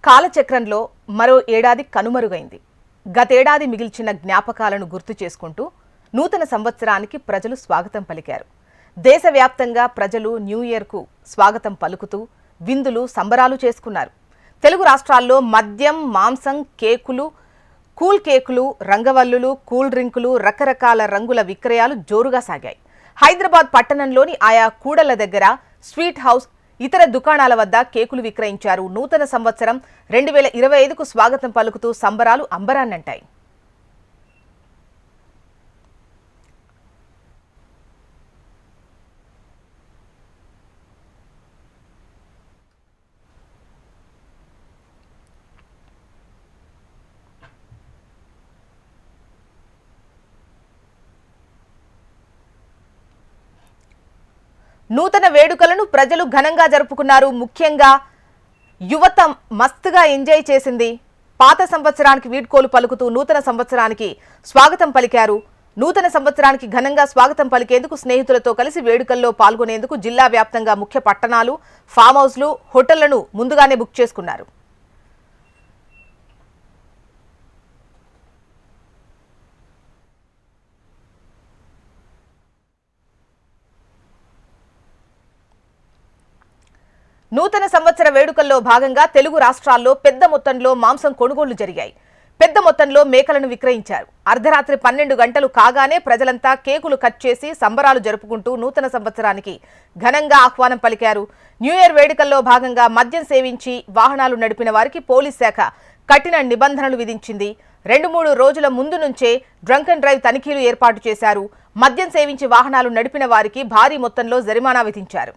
కాలచక్రంలో మరో ఏడాది కనుమరుగైంది. గతేడాది మిగిల్చిన జ్ఞాపకాలను గుర్తు చేసుకుంటూ నూతన సంవత్సరానికి ప్రజలు స్వాగతం పలికారు. దేశవ్యాప్తంగా ప్రజలు న్యూ ఇయర్కు స్వాగతం పలుకుతూ విందులు సంబరాలు చేసుకున్నారు. తెలుగు రాష్ట్రాల్లో మద్యం, మాంసం, కేకులు, కూల్ కేకులు, రంగవల్లులు, కూల్ డ్రింకులు, రకరకాల రంగుల విక్రయాలు జోరుగా సాగాయి. హైదరాబాద్ పట్టణంలోని ఆయా కూడళ్ల దగ్గర, స్వీట్ హౌస్, ఇతర దుకాణాల వద్ద కేకులు విక్రయించారు. నూతన సంవత్సరం 2025కు స్వాగతం పలుకుతూ సంబరాలు అంబరాన్నంటాయి. నూతన వేడుకలను ప్రజలు ఘనంగా జరుపుకున్నారు. ముఖ్యంగా యువత మస్తుగా ఎంజాయ్ చేసింది. పాత సంవత్సరానికి వీడ్కోలు పలుకుతూ నూతన సంవత్సరానికి స్వాగతం పలికారు. నూతన సంవత్సరానికి ఘనంగా స్వాగతం పలికేందుకు స్నేహితులతో కలిసి వేడుకల్లో పాల్గొనేందుకు జిల్లా వ్యాప్తంగా ముఖ్య పట్టణాలు, ఫామ్ హౌస్లు, హోటళ్లను ముందుగానే బుక్ చేసుకున్నారు. నూతన సంవత్సర వేడుకల్లో భాగంగా తెలుగు రాష్ట్రాల్లో పెద్ద మొత్తంలో మాంసం కొనుగోళ్లు జరిగాయి. పెద్ద మొత్తంలో మేకలను విక్రయించారు. అర్ధరాత్రి 12 గంటలు కాగానే ప్రజలంతా కేకులు కట్ చేసి సంబరాలు జరుపుకుంటూ నూతన సంవత్సరానికి ఘనంగా ఆహ్వానం పలికారు. న్యూ ఇయర్ వేడుకల్లో భాగంగా మద్యం సేవించి వాహనాలు నడిపిన వారికి పోలీస్ శాఖ కఠిన నిబంధనలు విధించింది. 2-3 రోజుల ముందు నుంచే డ్రంక్ అండ్ డ్రైవ్ తనిఖీలు ఏర్పాటు చేశారు. మద్యం సేవించి వాహనాలు నడిపిన వారికి భారీ మొత్తంలో జరిమానా విధించారు.